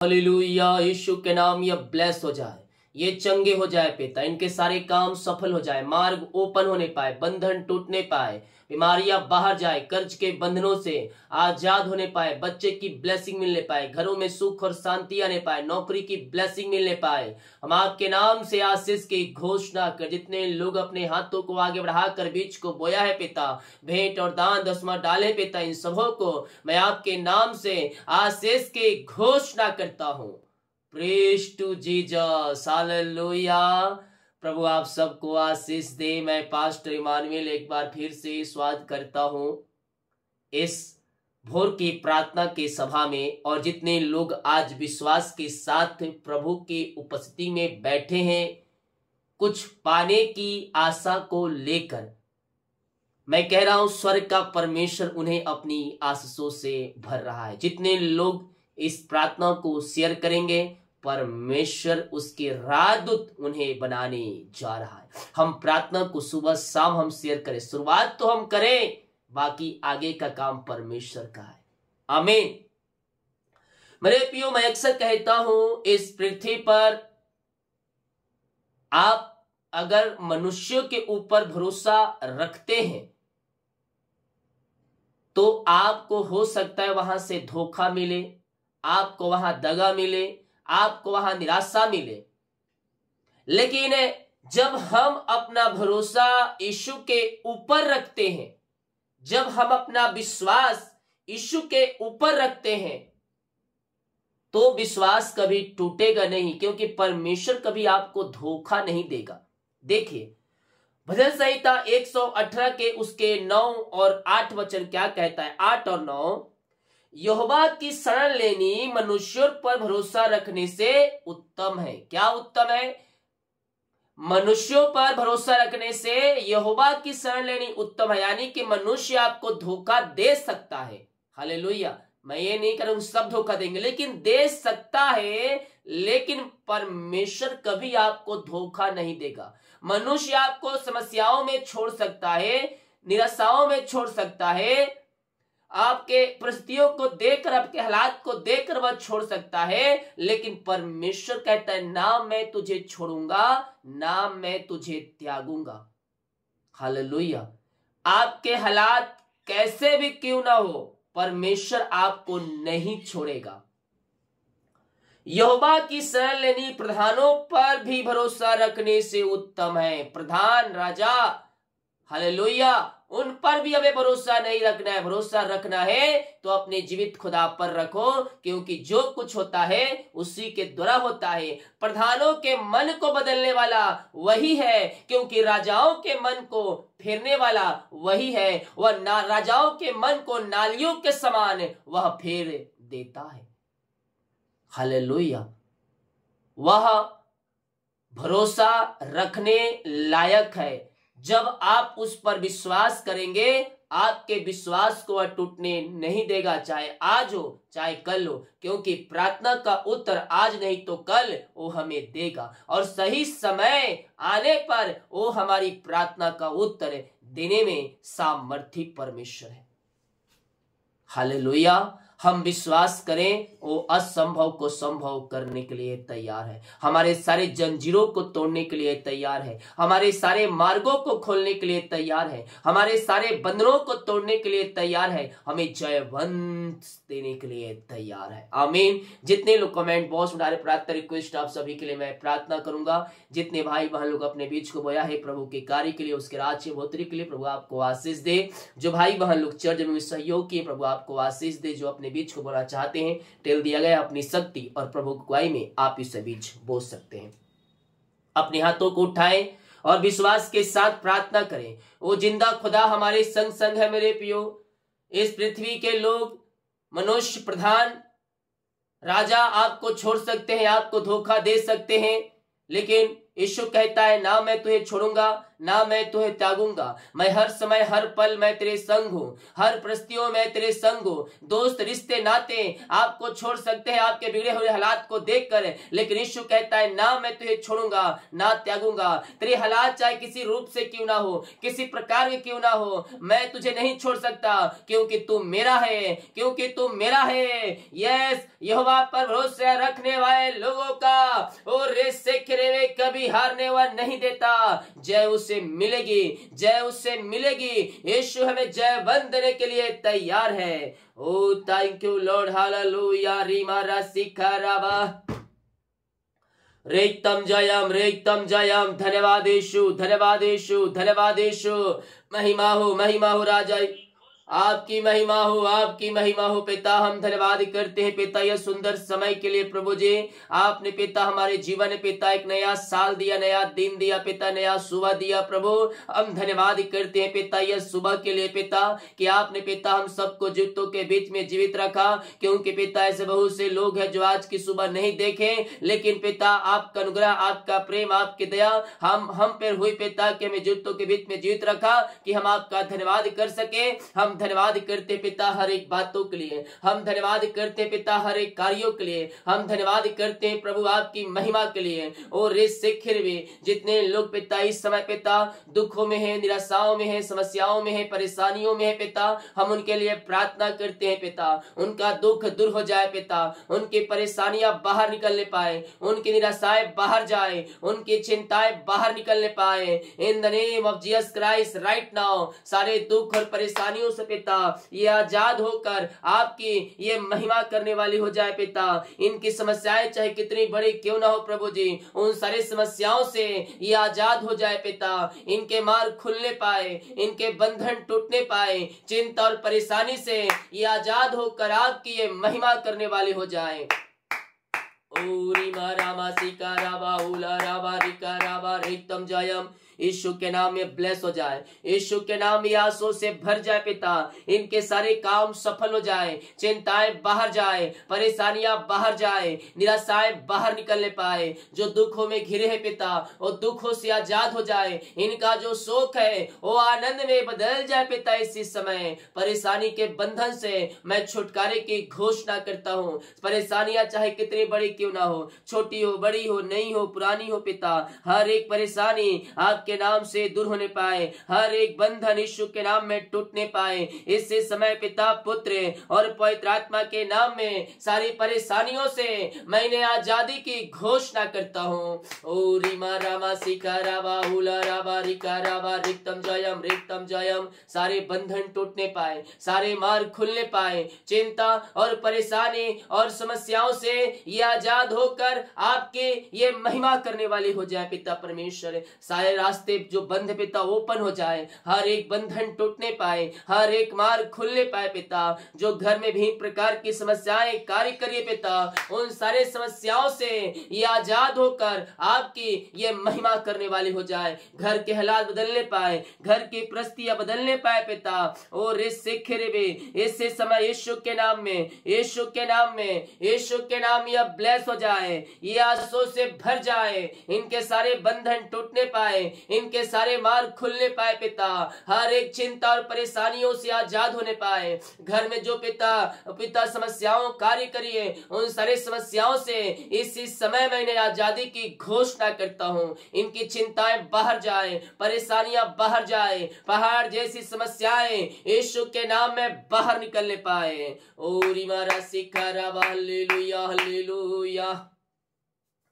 Hallelujah. यीशु के नाम ये ब्लेस हो जाए, ये चंगे हो जाए पिता, इनके सारे काम सफल हो जाए, मार्ग ओपन होने पाए, बंधन टूटने पाए, बीमारियां बाहर जाए, कर्ज के बंधनों से आजाद होने पाए, बच्चे की ब्लेसिंग मिलने पाए, घरों में सुख और शांति आने पाए, नौकरी की ब्लेसिंग मिलने पाए। हम आपके नाम से आशीष की घोषणा कर, जितने लोग अपने हाथों को आगे बढ़ाकर बीज को बोया है पिता, भेंट और दान दसवां डाले पिता, इन सबों को मैं आपके नाम से आशीष की घोषणा करता हूं। Praise to Jesus, hallelujah. प्रभु आप सबको आशीष दे। मैं पास्टर इमानुएल एक बार फिर से स्वागत करता हूं इस भोर की प्रार्थना की सभा में, और जितने लोग आज विश्वास के साथ प्रभु की उपस्थिति में बैठे हैं कुछ पाने की आशा को लेकर, मैं कह रहा हूं स्वर्ग का परमेश्वर उन्हें अपनी आशीषों से भर रहा है। जितने लोग इस प्रार्थना को शेयर करेंगे परमेश्वर उसके राजदूत उन्हें बनाने जा रहा है। हम प्रार्थना को सुबह शाम हम शेयर करें, शुरुआत तो हम करें, बाकी आगे का काम परमेश्वर का है। आमीन। मेरे प्रियो, मैं अक्सर कहता हूं इस पृथ्वी पर आप अगर मनुष्यों के ऊपर भरोसा रखते हैं तो आपको हो सकता है वहां से धोखा मिले, आपको वहां दगा मिले, आपको वहां निराशा मिले। लेकिन जब हम अपना भरोसा यीशु के ऊपर रखते हैं, जब हम अपना विश्वास यीशु के ऊपर रखते हैं, तो विश्वास कभी टूटेगा नहीं, क्योंकि परमेश्वर कभी आपको धोखा नहीं देगा। देखिए भजन संहिता 118 के उसके 9 और 8 वचन क्या कहता है। 8 और 9, यहोवा की शरण लेनी मनुष्यों पर भरोसा रखने से उत्तम है। क्या उत्तम है? मनुष्यों पर भरोसा रखने से यहोवा की शरण लेनी उत्तम है। यानी कि मनुष्य आपको धोखा दे सकता है। हालेलुया। मैं ये नहीं करूं सब धोखा देंगे, लेकिन दे सकता है, लेकिन परमेश्वर कभी आपको धोखा नहीं देगा। मनुष्य आपको समस्याओं में छोड़ सकता है, निराशाओं में छोड़ सकता है, आपके परिस्थितियों को देखकर, आपके हालात को देखकर वह छोड़ सकता है, लेकिन परमेश्वर कहता है ना मैं तुझे छोड़ूंगा, ना मैं तुझे त्यागूंगा। हालेलुया। आपके हालात कैसे भी क्यों ना हो, परमेश्वर आपको नहीं छोड़ेगा। यहोवा की शरण लेनी प्रधानों पर भी भरोसा रखने से उत्तम है। प्रधान राजा, हालेलुया, उन पर भी हमें भरोसा नहीं रखना है। भरोसा रखना है तो अपने जीवित खुदा पर रखो, क्योंकि जो कुछ होता है उसी के द्वारा होता है। प्रधानों के मन को बदलने वाला वही है, क्योंकि राजाओं के मन को फेरने वाला वही है। वह राजाओं के मन को नालियों के समान वह फेर देता है। हालेलुया। वह भरोसा रखने लायक है। जब आप उस पर विश्वास करेंगे, आपके विश्वास को वह टूटने नहीं देगा, चाहे आज हो चाहे कल हो, क्योंकि प्रार्थना का उत्तर आज नहीं तो कल वो हमें देगा, और सही समय आने पर वो हमारी प्रार्थना का उत्तर देने में सामर्थी परमेश्वर है। हालेलुया। हम विश्वास करें, वो असंभव को संभव करने के लिए तैयार है। हमारे सारे जंजीरों को तोड़ने के लिए तैयार है, हमारे सारे मार्गों को खोलने के लिए तैयार है, हमारे सारे बंधनों को तोड़ने के लिए तैयार है, हमें जयवंत देने के लिए तैयार है। आमीन। जितने लोग कमेंट बॉक्स में डाले प्रार्थना रिक्वेस्ट, आप सभी के लिए मैं प्रार्थना करूंगा। जितने भाई बहन लोग अपने बीच को बोया है प्रभु के कार्य के लिए, उसके राज्य बढ़ोतरी के लिए, प्रभु आपको आशीष दे। जो भाई बहन लोग चर्च में सहयोग किए, प्रभु आपको आशीष दे। जो अपने बीच को बोलना चाहते हैं, टेल दिया गया अपनी शक्ति और प्रभु की अगुवाई में आप इस बीच बोल सकते हैं। अपने हाथों को उठाएं और विश्वास के साथ प्रार्थना करें। वो जिंदा खुदा हमारे संग संग है। मेरे प्रियो, इस पृथ्वी के लोग, मनुष्य, प्रधान, राजा आपको छोड़ सकते हैं, आपको धोखा दे सकते हैं, लेकिन यीशु कहता है ना मैं तुझे छोड़ूंगा, ना मैं तुम्हें त्यागूंगा। मैं हर समय हर पल मैं तेरे संग हूँ, हर परिस्थितियों में तेरे संग हूँ। दोस्त रिश्ते नाते आपको छोड़ सकते हैं आपके बिगड़े हुए हालात को देखकर, लेकिन यीशु कहता है ना मैं तुझे छोड़ूंगा ना त्यागूंगा। तेरे हालात चाहे किसी रूप से क्यों ना हो, किसी प्रकार के क्यों ना हो, मैं तुझे नहीं छोड़ सकता, क्योंकि तू मेरा है, क्योंकि तू मेरा है। यस, यहोवा पर भरोसा रखने वाले लोगों का और रेस से खिरे हुए कभी हारने वाला नहीं देता। जय उसे मिलेगी, जय उसे मिलेगी। यीशु हमें जय बंद देने के लिए तैयार है। Oh thank you Lord, hallelujah. रीमा रासिका राबा रेक्तम जयम जयम। धन्यवाद यीशु, धन्यवाद यीशु, धन्यवाद यीशु। महिमा हो राजा, आपकी महिमा हो, आपकी महिमा हो पिता। हम धन्यवाद करते हैं पिता यह सुंदर समय के लिए प्रभु जी। आपने पिता हमारे जीवन में पिता एक नया साल दिया, नया दिन दिया पिता, नया सुबह दिया प्रभु। हम धन्यवाद करते हैं पिता यह सुबह के लिए पिता कि आपने पिता हम सबको जीवितों के बीच में जीवित रखा, क्योंकि पिता ऐसे बहुत से लोग हैं जो आज की सुबह नहीं देखे, लेकिन पिता आपका अनुग्रह, आपका प्रेम, आपकी दया हम पर हुई पिता कि हमें जीवितों के बीच में जीवित रखा कि हम आपका धन्यवाद कर सके। हम धन्यवाद करते पिता हर एक बातों के लिए, हम धन्यवाद करते पिता हर एक कार्यों के लिए, हम धन्यवाद करते हैं प्रभु आपकी महिमा के लिए। और रेस से खिरवे जितने लोग पिता इस समय पिता दुखों में है, निराशाओं में है, समस्याओं में है, परेशानियों में है पिता, हम उनके लिए प्रार्थना करते हैं पिता। उनका दुख दूर हो जाए पिता, उनकी परेशानियां बाहर निकलने पाए, उनकी निराशाएं बाहर जाए, उनकी चिंताएं बाहर निकलने पाए। इन the name of Jesus Christ right now सारे दुख और परेशानियों से पिता ये आजाद होकर आपकी ये महिमा करने वाली हो जाए पिता। इनकी समस्याएं चाहे कितनी बड़ी क्यों ना हो प्रभु जी, उन सारी समस्याओं से ये आजाद हो जाए पिता। इनके मार्ग खुलने पाए, इनके बंधन टूटने पाए, चिंता और परेशानी से ये आजाद होकर आपकी ये महिमा करने वाली हो जाए। ओरी मारामा सिका राबा उला राबा रिका राबा रिक्तम जयम। यीशु के नाम में ब्लेस हो जाए, यीशु के नाम में आंसू से भर जाए पिता। इनके सारे काम सफल हो जाए, चिंताएं बाहर जाए, परेशानियां बाहर जाए, निराशाएं बाहर निकलने पाए। जो दुखों में घिरे हैं पिता वो दुखों से आजाद हो जाए। इनका जो शोक है वो आनंद में बदल जाए पिता। इसी समय परेशानी के बंधन से मैं छुटकारे की घोषणा करता हूँ। परेशानियां चाहे कितनी बड़ी क्यों ना हो, छोटी हो, बड़ी हो, नई हो, पुरानी हो पिता, हर एक परेशानी के नाम से दूर होने पाए, हर एक बंधन यीशु के नाम में टूटने पाए। इसी समय पिता, पुत्र और पवित्र आत्मा के नाम में सारी परेशानियों से मैंने आजादी की घोषणा करता हूँ। ओ रीमा रामा सिका राबा हुला राबा रिका राबा रिक्तम जयम रिक्तम जयम। सारे बंधन टूटने पाए, सारे मार्ग खुलने पाए, चिंता और परेशानी और समस्याओं से ये आजाद होकर आपके ये महिमा करने वाली हो जाए पिता परमेश्वर। सारे रास्ते जो बंध पिता ओपन हो जाए, हर एक बंधन टूटने पाए, हर एक मार्ग खुलने पाए पिता। जो घर में भी प्रकार की समस्याएं कार्य करिए पिता, उन सारे समस्याओं से ये आजाद होकर आपकी ये महिमा करने वाली हो जाए। घर के हालात बदलने पाए, घर की परिस्थितियां बदलने पाए पिता। और इससे समय यीशु के नाम में, यीशु के नाम में, यीशु के नाम यह ब्लेस हो जाए, ये आंसू से भर जाए, इनके सारे बंधन टूटने पाए, इनके सारे मार्ग खुलने पाए पिता। हर एक चिंता और परेशानियों से आजाद होने पाए। घर में जो पिता समस्याओं कार्य करिए, उन सारे समस्याओं से इसी समय मैंने आजादी की घोषणा करता हूँ। इनकी चिंताएं बाहर जाए, परेशानियां बाहर जाए, पहाड़ जैसी समस्याएं यीशु के नाम में बाहर निकलने पाए। ओ रिमारा सिखा राबा हालेलुया हालेलुया।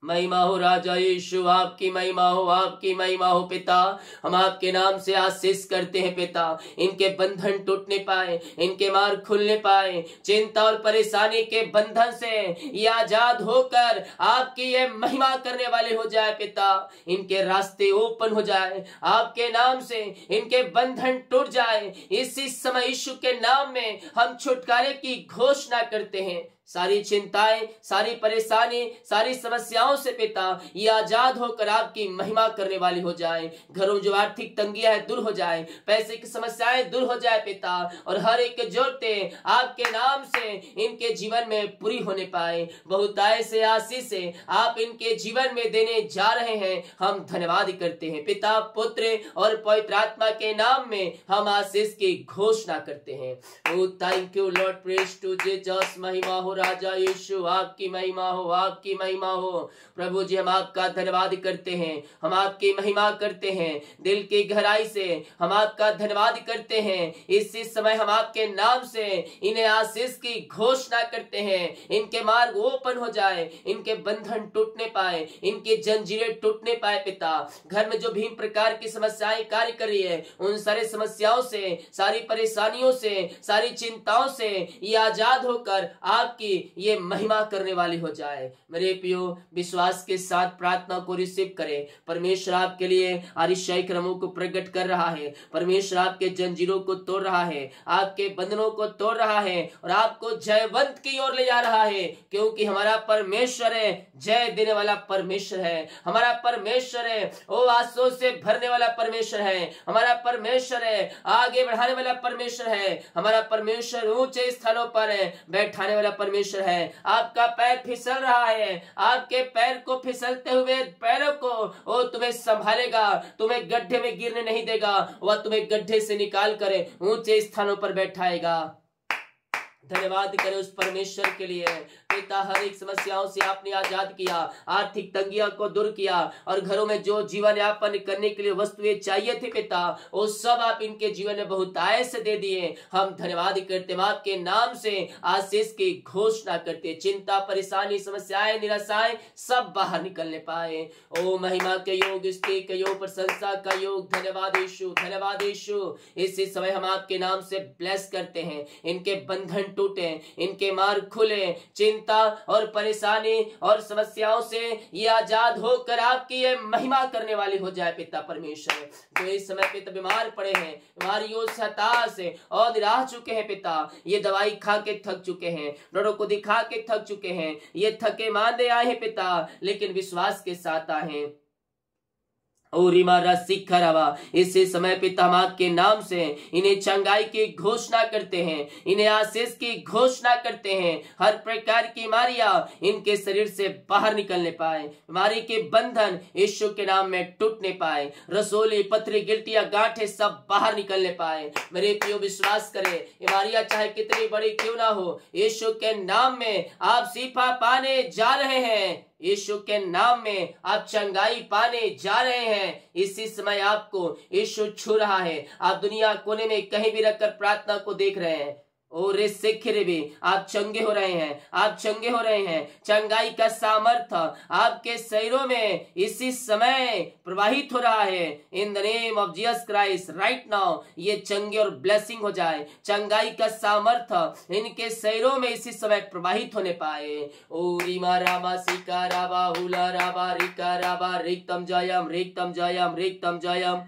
महिमा हो राजा यीशु, आपकी महिमा हो, आपकी महिमा हो पिता। हम आपके नाम से आशीष करते हैं पिता। इनके बंधन टूटने पाए, इनके मार्ग खुलने पाए, चिंता और परेशानी के बंधन से ये आजाद होकर आपकी ये महिमा करने वाले हो जाए पिता। इनके रास्ते ओपन हो जाए, आपके नाम से इनके बंधन टूट जाए। इसी समय यीशु के नाम में हम छुटकारे की घोषणा करते हैं। सारी चिंताएं, सारी परेशानी, सारी समस्याओं से पिता ये आजाद होकर आपकी महिमा करने वाली हो जाए। घरों जो आर्थिक तंगियां है दूर हो जाए, पैसे की समस्याएं दूर हो जाए पिता, और हर एक जरूरतें आपके नाम से इनके जीवन में पूरी होने पाए। बहुतायत से आशीष से आप इनके जीवन में देने जा रहे हैं। हम धन्यवाद करते हैं पिता, पुत्र और पवित्र आत्मा के नाम में हम आशीष की घोषणा करते हैं। Oh thank you Lord, praise to Jesus. महिमा हो राजा यीशु, आपकी महिमा हो, आपकी महिमा हो। प्रभु जी हम आपका धन्यवाद करते हैं, हम आपकी महिमा करते हैं, दिल की गहराई से हम आपका धन्यवाद करते हैं। इसी समय हम आपके नाम से इन्हें आशीष की घोषणा करते हैं। इनके मार्ग ओपन हो जाए, इनके बंधन टूटने पाए, इनकी जंजीरें टूटने पाए पिता। घर में जो भी प्रकार की समस्याएं कार्य कर रही है, उन सारी समस्याओं से, सारी परेशानियों से, सारी चिंताओं से ये आजाद होकर आपकी ये महिमा करने वाली हो जाए। मेरे प्रियो, विश्वास के साथ प्रार्थना को रिसीव करें। परमेश्वर आपके लिए आरिशाई क्रमों को प्रकट कर रहा है। परमेश्वर आपके जंजीरों को तोड़ रहा है, आपके बंधनों को तोड़ रहा है और आपको जयवंत की ओर ले जा रहा है, क्योंकि हमारा परमेश्वर है जय देने वाला परमेश्वर है। हमारा परमेश्वर है ओ आंसू से भरने वाला परमेश्वर है। हमारा परमेश्वर है आगे बढ़ाने वाला परमेश्वर है। हमारा परमेश्वर ऊंचे स्थानों पर बैठाने वाला परमेश्वर है। आपका पैर फिसल रहा है, आपके पैर को फिसलते हुए पैरों को वो तुम्हें संभालेगा, तुम्हें गड्ढे में गिरने नहीं देगा, वह तुम्हें गड्ढे से निकाल कर ऊंचे स्थानों पर बैठाएगा। धन्यवाद करें उस परमेश्वर के लिए। पिता, हर एक समस्याओं से आपने आजाद किया, आर्थिक तंगियों को दूर किया, और घरों में जो जीवन यापन करने के लिए वस्तुएं चाहिए थी पिता, वो सब आप इनके जीवन में बहुतायत से दे दिए। हम धन्यवाद करते हैं, आपके नाम से आशीष की घोषणा करते। चिंता, परेशानी, समस्याएं, निराशाएं सब बाहर निकलने पाए। ओ महिमा के योग, स्तुति के योग, प्रशंसा का योग। धन्यवाद यीशु, धन्यवाद यीशु। इसी समय हम आपके नाम से ब्लेस करते हैं। इनके बंधन टूटे, इनके मार्ग खुले, चिंता और परेशानी और समस्याओं से ये आजाद होकर आपकी ये महिमा करने वाली हो जाए पिता परमेश्वर। जो इस समय पिता बीमार पड़े हैं, बीमारियों से, हताश और निराश चुके हैं पिता, ये दवाई खा के थक चुके हैं, डॉक्टरों को दिखा के थक चुके हैं, ये थके मांदे आए हैं पिता, लेकिन विश्वास के साथ आए हैं। इसी समय पिता हम आपके नाम से इन्हें चंगाई की घोषणा करते हैं, इन्हें आशीष की घोषणा करते हैं। हर प्रकार की बीमारियां इनके शरीर से बाहर निकलने पाए, बीमारी के बंधन यीशु के नाम में टूटने पाए, रसोली, पथरी, गिल्टियां, गांठें सब बाहर निकलने पाए। मेरे प्रियो, विश्वास करें, बीमारियां चाहे कितनी बड़ी क्यों ना हो, यीशु के नाम में आप शिफा पाने जा रहे हैं। यीशु के नाम में आप चंगाई पाने जा रहे हैं। इसी समय आपको यीशु छू रहा है। आप दुनिया कोने में कहीं भी रखकर प्रार्थना को देख रहे हैं, और भी आप चंगे हो रहे हैं, आप चंगे हो रहे हैं। चंगाई का सामर्थ्य आपके शरीरों में इसी समय प्रवाहित हो रहा है। इन the name of Jesus Christ right now ये चंगे और ब्लेसिंग हो जाए। चंगाई का सामर्थ्य इनके शरीरों में इसी समय प्रवाहित होने पाए। ओ रीमा रामा सिका राबा हुला राबा रिका राबा रिक्तम जयम रिक्तम जयम रिक्तम जयम।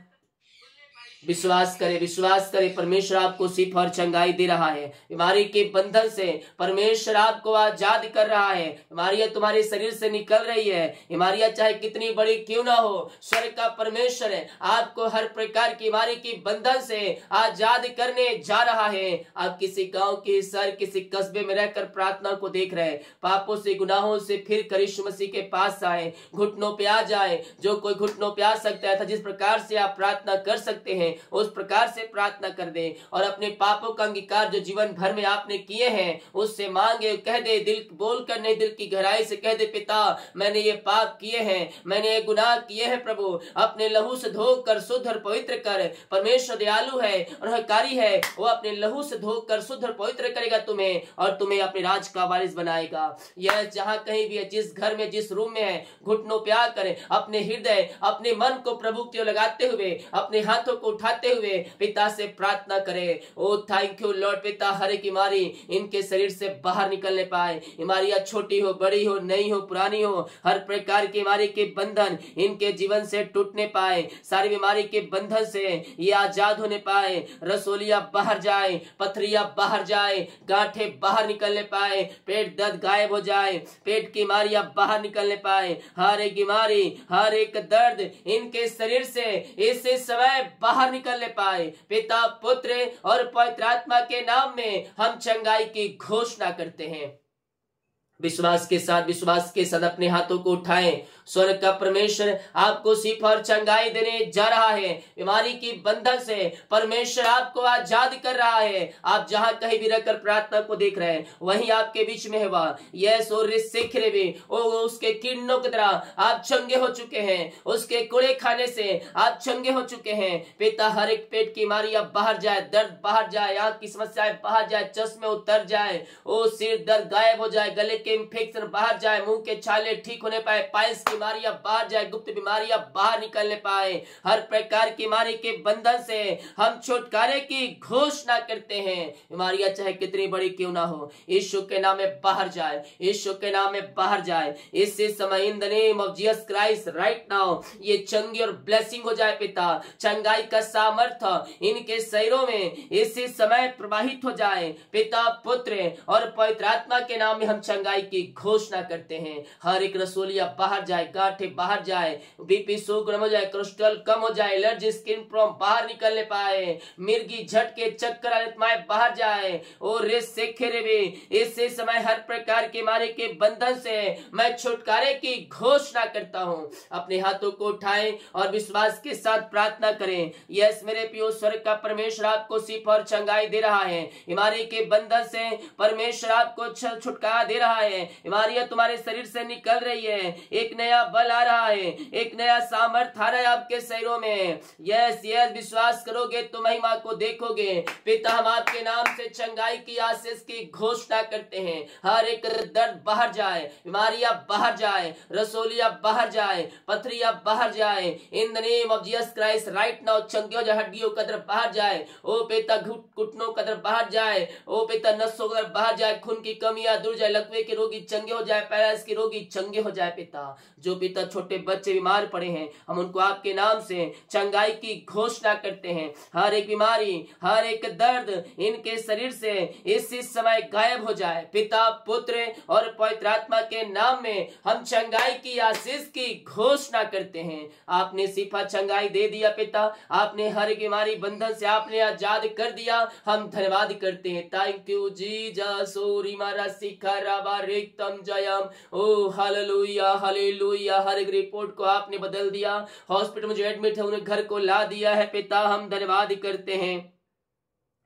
विश्वास करें, विश्वास करें, परमेश्वर आपको शिफा और चंगाई दे रहा है। बीमारी के बंधन से परमेश्वर आपको आजाद कर रहा है। बीमारियां तुम्हारे शरीर से निकल रही है, बीमारियां चाहे कितनी बड़ी क्यों ना हो, स्वर्ग का परमेश्वर है आपको हर प्रकार की बीमारी की बंधन से आजाद करने जा रहा है। आप किसी गांव के शहर, किसी कस्बे में रहकर प्रार्थना को देख रहे हैं, पापों से, गुनाहों से फिर कर यीशु मसीह के पास आए, घुटनों पे आ जाए। जो कोई घुटनों पे आ सकता है, जिस प्रकार से आप प्रार्थना कर सकते हैं उस प्रकार से प्रार्थना कर दे, और अपने पापों का अंगीकार जो जीवन भर में आपने किए हैं उससे मांगे, कह दे, दिल बोल कर नहीं, दिल की गहराई से कह दे, पिता मैंने ये पाप किए हैं, मैंने ये गुनाह किए हैं प्रभु, अपने लहू से धोकर शुद्ध और पवित्र कर। परमेश्वर दयालु है और हकारी है, वो अपने लहू से धोकर शुद्ध और पवित्र करेगा तुम्हें, और तुम्हें अपने राज का वारिस बनाएगा। यह जहां कहीं भी है, जिस घर में, जिस रूम में है, घुटनों पे आकर अपने हृदय, अपने मन को प्रभु की ओर लगाते हुए अपने हाथों को उठा उठाते हुए पिता से प्रार्थना करें। ओ थैंक यू लॉर्ड पिता, हर एक बीमारी इनके शरीर से बाहर निकलने पाए। बीमारियां छोटी हो, बड़ी हो, नई हो, पुरानी हो, हर प्रकार की बीमारी के बंधन इनके जीवन से टूटने पाए। सारी बीमारी के बंधन से ये आजाद होने पाए। रसोलियां बाहर जाए, पथरियां बाहर जाए, गांठे बाहर निकलने पाए, पेट दर्द गायब हो जाए, पेट की बीमारियां बाहर निकलने पाए। हर एक बीमारी, हर एक दर्द इनके शरीर से इस समय बाहर निकलने पाए। पिता, पुत्र और पवित्र आत्मा के नाम में हम चंगाई की घोषणा करते हैं। विश्वास के साथ अपने हाथों को उठाएं। स्वर्ग का परमेश्वर आपको शिफा और चंगाई देने जा रहा है। बीमारी की बंधन से परमेश्वर आपको आजाद कर रहा है। आप जहां कहीं भी रहकर प्रार्थना को देख रहे हैं, वहीं आपके बीच में है वह। यस उसके किरणों की तरह आप चंगे हो चुके हैं। उसके कूड़े खाने से आप चंगे हो चुके हैं। पिता, हर एक पेट की बीमारियां बाहर जाए, दर्द बाहर जाए, आंख की समस्याएं बाहर जाए, चश्मे उतर जाए, ओ सिर दर्द गायब हो जाए, गले के इंफेक्शन बाहर जाए, मुंह के छाले ठीक होने पाए, पाइल्स की बीमारियां बाहर जाए, गुप्त बीमारियां बाहर निकलने पाए। हर प्रकार की बीमारी के बंधन से हम छुटकारे की घोषणा करते हैं। बीमारियां चाहे कितनी बड़ी क्यों ना हो, यीशु के नाम में बाहर जाए, यीशु के नाम में बाहर जाए। इसी समय इन the name of Jesus Christ right now ये चंगी और ब्लेसिंग हो जाए। पिता, चंगाई का सामर्थ्य इनके शरीरों में इसी समय प्रवाहित हो जाए। पिता, पुत्र और पवित्र आत्मा के नाम में हम चंगाई की घोषणा करते हैं। हर एक रसोलिया बाहर जाए, गांठे बाहर जाए, बीपी शुगर हो जाए, कोलेस्ट्रॉल कम हो जाए, एलर्जी स्किन प्रॉब्लम बाहर निकलने पाए, मिर्गी झटके चक्कर आत्माएं बाहर जाए। और इससे समय हर प्रकार के बीमारी के बंधन से मैं छुटकारे की घोषणा करता हूं। अपने हाथों को उठाएं और विश्वास के साथ प्रार्थना करें। यस मेरे प्रिय, स्वर्ग का परमेश्वर आपको शिफा और चंगाई दे रहा है। बीमारी के बंधन से परमेश्वर आपको छुटकारा दे रहा है। बीमारियां तुम्हारे शरीर से निकल रही है, एक नया बल आ रहा है, एक नया सामर्थ्य आ रहा है आपके शरीरों में। यस विश्वास करोगे तो महिमा को देखोगे। पिता, हम आपके नाम से चंगाई की आशीष की घोषणा करते हैं। हर एक दर्द बाहर जाए, बीमारियां बाहर जाए, रसोलियां बाहर जाए, पथरियां बाहर जाए। In the name of Jesus Christ right now चंगे हो जाए, हड्डियों का तरफ बाहर जाए, ओ पिता घुटनों का तरफ बाहर जाए, ओ पिता नसों का तरफ बाहर जाए, खून की कमियां दूर जाए, लकवे के रोगी चंगे हो जाए, पैरालिसिस के रोगी चंगे हो जाए। पिता, जो पिता छोटे बच्चे बीमार पड़े हैं, हम उनको आपके नाम से चंगाई की घोषणा करते हैं। हर एक बीमारी, हर एक दर्द इनके शरीर से इसी समय गायब हो जाए। पिता, पुत्र और पवित्र आत्मा के नाम में हम चंगाई की आशीष की घोषणा करते हैं। आपने शिफा चंगाई दे दिया पिता, आपने हर एक बीमारी बंधन से आपने आजाद कर दिया। हम धन्यवाद करते हैं। Thank you Jesus. जयम ओ हालेलुया हालेलुया। हर एक रिपोर्ट को आपने बदल दिया, हॉस्पिटल में जो एडमिट है उन्हें घर को ला दिया है। पिता, हम धन्यवाद करते हैं।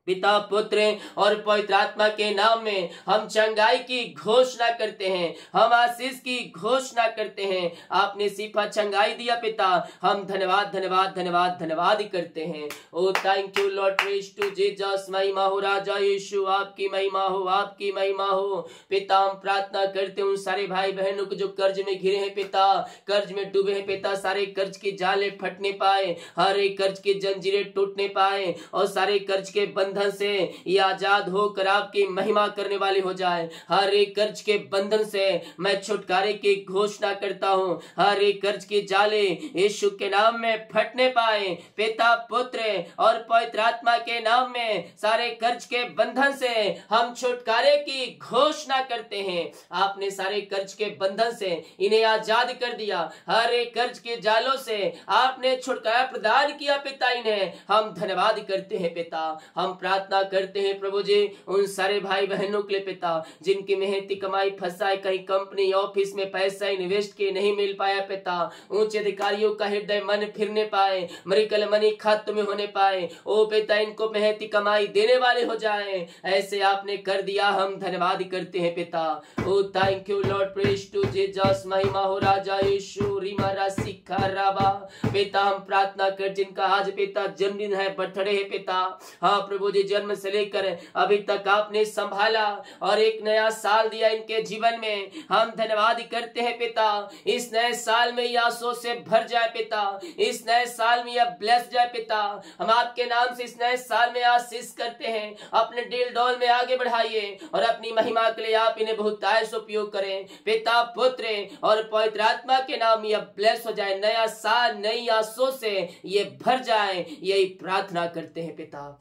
पिता, पुत्र और पवित्र आत्मा के नाम में हम चंगाई की घोषणा करते हैं, हम आशीष की घोषणा करते हैं। आपने शिफा चंगाई दिया पिता, हम धन्यवाद धन्यवाद धन्यवाद धन्यवाद करते हैं। Oh thank you Lord, praise to Jesus. महिमा हो राजा यीशु, आपकी महिमा हो, आपकी महिमा हो। पिता, हम प्रार्थना करते हैं उन सारे भाई बहनों को जो कर्ज में घिरे हैं पिता, कर्ज में डूबे हैं पिता, सारे कर्ज की जाले फटने पाए, हर एक कर्ज की जंजीरें टूटने पाए और सारे कर्ज के बंधन से ये आजाद होकर आपकी महिमा करने वाले हो जाए। हर एक कर्ज के बंधन से मैं छुटकारे की घोषणा करता हूं। हर एक कर्ज की जाले यीशु के नाम में फटने पाए। पिता, पुत्र और पवित्र आत्मा के नाम में सारे कर्ज के बंधन से हम छुटकारे की घोषणा करते हैं। आपने सारे कर्ज के बंधन से इन्हें आजाद कर दिया, हर एक कर्ज के जालों से आपने छुटकारा प्रदान किया पिता। इन्हें हम धन्यवाद करते हैं पिता। हम प्रार्थना करते हैं प्रभु जी उन सारे भाई बहनों के लिए पिता, जिनकी मेहनती कमाई फंसाए, कहीं कंपनी ऑफिस में पैसा इन्वेस्ट किए नहीं मिल पाया पिता। उच्च अधिकारियों का हृदय मन फिरने पाए, मरिकल मनी खाते में होने पाए। ओ पिता, इनको मेहनती कमाई देने वाले हो जाए, ऐसे आपने कर दिया। हम धन्यवाद करते हैं पिता। Oh thank you Lord, praise to Jesus. महिमा हो राजा यीशु। रिमारा सिखा राबा। पिता, हम प्रार्थना कर जिनका आज पिता जन्मदिन है, बर्थडे है पिता, हाँ प्रभु प्रभु जी जन्म से लेकर अभी तक आपने संभाला और एक नया साल दिया इनके जीवन में। हम धन्यवाद करते हैं पिता, इस नए साल में यह आशीषों से भर जाए पिता, इस नए साल में यह ब्लेस जाए पिता। हम आपके नाम से इस नए साल में आशीष करते हैं, अपने डील डॉल में आगे बढ़ाइए और अपनी महिमा के लिए आप इन्हें बहुतायत से उपयोग करें पिता, पुत्र और पवित्र आत्मा के नाम यह ब्लेस हो जाए, नया साल नई आशीषों से ये भर जाए, यही प्रार्थना करते हैं पिता।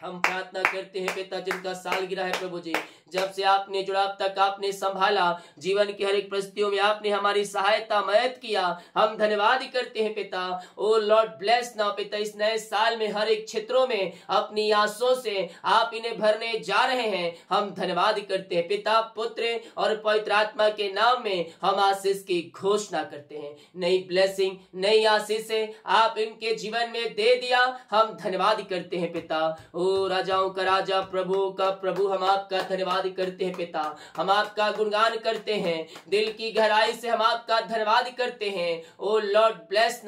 हम प्रार्थना करते हैं पिता, जिनका सालगिरह है प्रभु जी, जब से आपने जुड़ा अब तक आपने संभाला, जीवन की हर एक परिस्थितियों में आपने हमारी सहायता मदद किया, हम धन्यवाद करते हैं पिता। ओ लॉर्ड ब्लेस नाउ पिता, इस नए साल में हर एक क्षेत्रों में अपनी आशीषों से आप इन्हें भरने जा रहे हैं, हम धन्यवाद करते हैं पिता, पुत्र और पवित्र आत्मा के नाम में हम आशीष की घोषणा करते हैं। नई ब्लेसिंग, नई आशीष आप इनके जीवन में दे दिया, हम धन्यवाद करते हैं पिता। ओ राजाओं का राजा, प्रभु का प्रभु, हम आपका धन्यवाद करते हैं पिता, हम आपका गुणगान करते हैं, दिल की गहराई से हम आपका धन्यवाद करते हैं। ओ लॉर्ड ब्लेस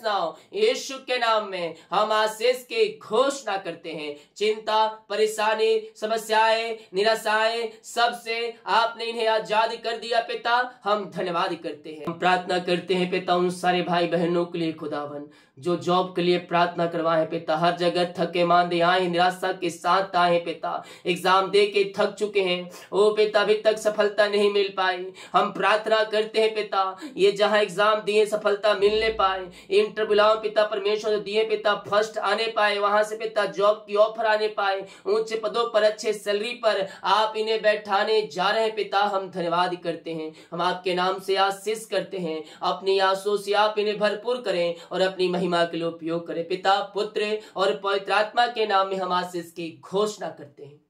नाउ यीशु के नाम में हम आशीष की घोषणा करते हैं। चिंता, परेशानी, समस्याएं, निराशाएं, सबसे आपने इन्हें आजाद कर दिया पिता, हम धन्यवाद करते हैं। हम प्रार्थना करते हैं पिता उन सारे भाई बहनों के लिए खुदावन जो जॉब के लिए प्रार्थना करवाए पिता, हर जगह थके मांदे आए, निराशा के साथ आए पिता, एग्जाम दे के थक चुके हैं ओ पिता, अभी तक सफलता नहीं मिल पाई। हम प्रार्थना करते हैं पिता, ये जहां एग्जाम दिए सफलता मिलने पाए, इंटरव्यू पिता परमेश्वर दिए पिता फर्स्ट आने पाए, वहां से पिता जॉब की ऑफर आने पाए, ऊंचे पदों पर अच्छे सैलरी पर आप इन्हें बैठाने जा रहे हैं पिता, हम धन्यवाद करते हैं। हम आपके नाम से आशीष करते हैं, अपनी आशीषों से आप इन्हें भरपूर करें और अपनी महिमा के लिए उपयोग करें पिता, पुत्र और पवित्र आत्मा के नाम में हम आशीष की घोषणा करते हैं।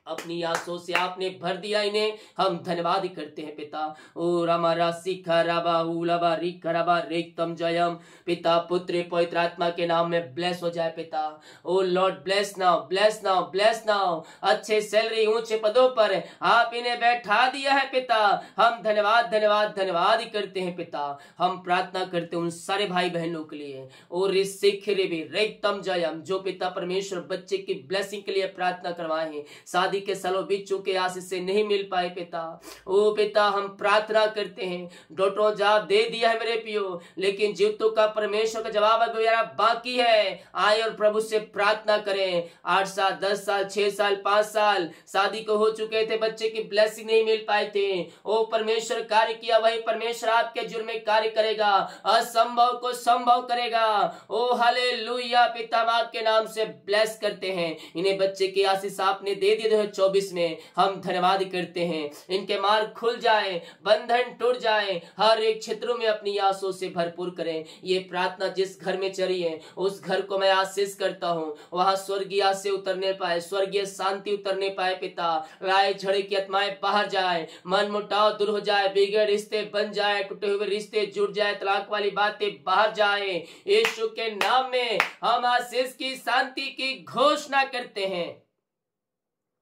अपनी आशीषों से आपने भर दिया इन्हें, हम धन्यवाद करते हैं पिता। ओ रामा राशि खराबा उलाबा री खराबा रेक्तम जयम पिता, पुत्र पवित्र आत्मा के नाम में ब्लेस हो जाए पिता। ओ लॉर्ड ब्लेस नाउ, अच्छे सैलरी, ऊंचे पदों पर आप इन्हें बैठा दिया है पिता, हम धन्यवाद करते हैं पिता। हम प्रार्थना करते हैं उन सारे भाई बहनों के लिए ओ रिसिख रेबी रेक्तम जयम जो पिता परमेश्वर बच्चे की ब्लेसिंग के लिए प्रार्थना करवाए हैं, शादी के सालों बीत चुके आशीष से नहीं मिल पाए पिता। ओ पिता हम प्रार्थना करते हैं, डॉक्टरों जवाब दे दिया है मेरे पियो, लेकिन जीवतों का परमेश्वर का जवाब अभी बाकी है। आए और प्रभु से प्रार्थना करें। 8 साल 10 साल 6 साल 5 साल शादी को हो चुके थे, बच्चे की ब्लेसिंग नहीं मिल पाए थे। ओ परमेश्वर कार्य किया, वही परमेश्वर आपके जुर्म में कार्य करेगा, असंभव को संभव करेगा। ओ हालेलुया पिता, हम आपके नाम से ब्लेस करते हैं। इन्हें बच्चे की आशीष आपने दे दी 2024 में, हम धन्यवाद करते हैं। इनके मार्ग खुल जाए, बंधन टूट जाए, हर एक क्षेत्रों में अपनी आशीषों से भरपूर करें। ये प्रार्थना जिस घर में चली है उस घर को मैं आशीष करता हूँ, वहां स्वर्गीय आशीष उतरने पाए, स्वर्गीय शांति उतरने पाए पिता। लड़ाई झगड़े की आत्माएं बाहर जाए, मन मुटाव दूर हो जाए, बिगड़े रिश्ते बन जाए, टूटे हुए रिश्ते जुड़ जाए, तलाक वाली बातें बाहर जाए। यीशु के नाम में हम आशीष की, शांति की घोषणा करते हैं।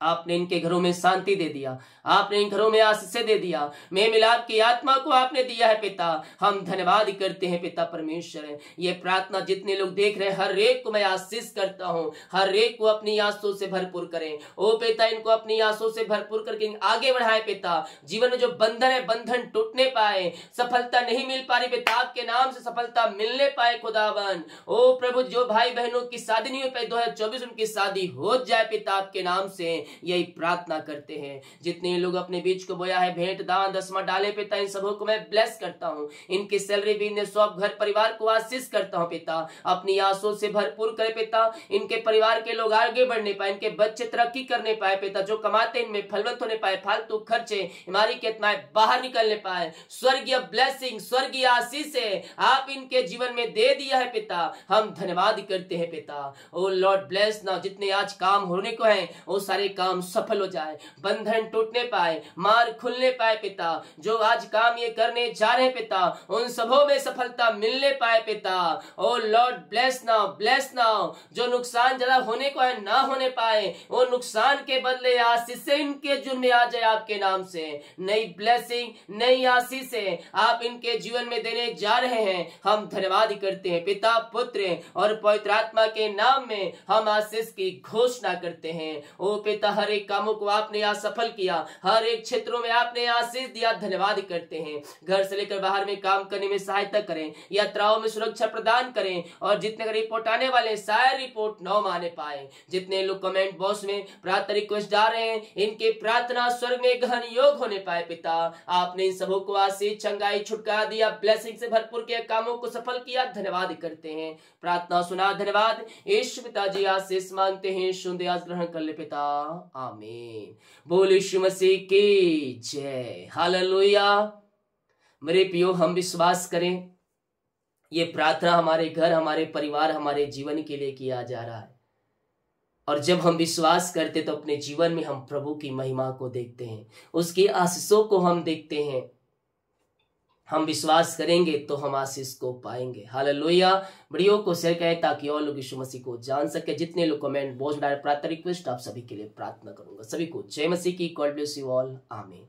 आपने इनके घरों में शांति दे दिया, आपने इन घरों में आशीष दे दिया, मेल मिलाप की आत्मा को आपने दिया है पिता। हम धन्यवाद करते हैं पिता परमेश्वर। ये प्रार्थना जितने लोग देख रहे हैं हर एक को मैं आशीष करता हूँ, हर एक को अपनी आशीषों से भरपूर करें। ओ पिता इनको अपनी आशीषों से भरपूर करके आगे बढ़ाए पिता। जीवन में जो बंधन है बंधन टूटने पाए, सफलता नहीं मिल पा रही पिता, आपके नाम से सफलता मिलने पाए खुदावन। ओ प्रभु जो भाई बहनों की शादी नहीं हो पाई 2024 उनकी शादी हो जाए पिता, आपके नाम से यही प्रार्थना करते हैं। जितने लोग अपने बीच को बोया है भेंट दान दसवां डाले पिता, इन सबों को मैं ब्लेस करता हूँ। इनकी सैलरी बिजनेस सब घर परिवार को आशीष करता हूँ पिता, अपनी आशीषों से भरपूर करे पिता। इनके परिवार के लोग आगे बढ़ने पाए, इनके बच्चे तरक्की करने पाए पिता, जो कमाते इनमें फलवंत होने पाए, फालतू खर्चे बीमारी की आत्माएं बाहर निकलने पाए। स्वर्गीय ब्लेसिंग, स्वर्गीय आशीष आप इनके जीवन में दे दिया है पिता, हम धन्यवाद करते हैं पिता। ओ लॉर्ड ब्लेस नाउ, जितने आज काम होने को है वो सारे काम सफल हो जाए, बंधन टूटने पाए, मार खुलने पाए पिता। जो आज काम ये करने जा रहे हैं पिता, उन सबों में सफलता मिलने पाए पिता। ओ लॉर्ड ब्लेस नाउ। जो नुकसान ज्यादा होने को है ना होने पाए, वो नुकसान के बदले आशीष से इनके जुर्म में आ जाए आपके नाम से। नई ब्लेसिंग, नई आशीष से आप इनके जीवन में देने जा रहे हैं। हम धन्यवाद करते हैं पिता, पुत्र और पवित्र आत्मा के नाम में हम आशीष की घोषणा करते हैं। ओ पिता, हर एक कामों को आपने आज सफल किया, हर एक क्षेत्रों में आपने आशीष दिया, धन्यवाद करते हैं। घर से लेकर बाहर में काम करने में सहायता करें, यात्राओं में सुरक्षा प्रदान करें, और जितने रिपोर्ट आने वाले सारे रिपोर्ट नौ माने पाए। जितने लोग कमेंट बॉक्स में प्रार्थना रिक्वेस्ट डाल रहे हैं, इनके प्रार्थना स्वर्ग में गहन योग होने पाए पिता। आपने इन सबों को आशीष, चंगाई, छुटकारा दिया, ब्लेसिंग से भरपूर के कामों को सफल किया, धन्यवाद करते हैं। प्रार्थना सुना, धन्यवाद। यीशु पिताजी आशीष मांगते हैं, सुन आज ग्रहण कर ले पिता, आमीन। बोल यीशु मसीह की जय, हालेलुया। मेरे प्रियो, हम विश्वास करें ये प्रार्थना हमारे घर, हमारे परिवार, हमारे जीवन के लिए किया जा रहा है। और जब हम विश्वास करते तो अपने जीवन में हम प्रभु की महिमा को देखते हैं, उसकी आशीषों को हम देखते हैं। हम विश्वास करेंगे तो हम आशीष को पाएंगे। हालेलुया। वीडियो को शेयर करें ताकि और लोग यीशु मसीह को जान सके। जितने लोग कमेंट बॉक्स में डाले प्रार्थना रिक्वेस्ट, आप सभी के लिए प्रार्थना करूंगा। सभी को जय मसीह की। गॉड ब्लेस यू ऑल, आमीन।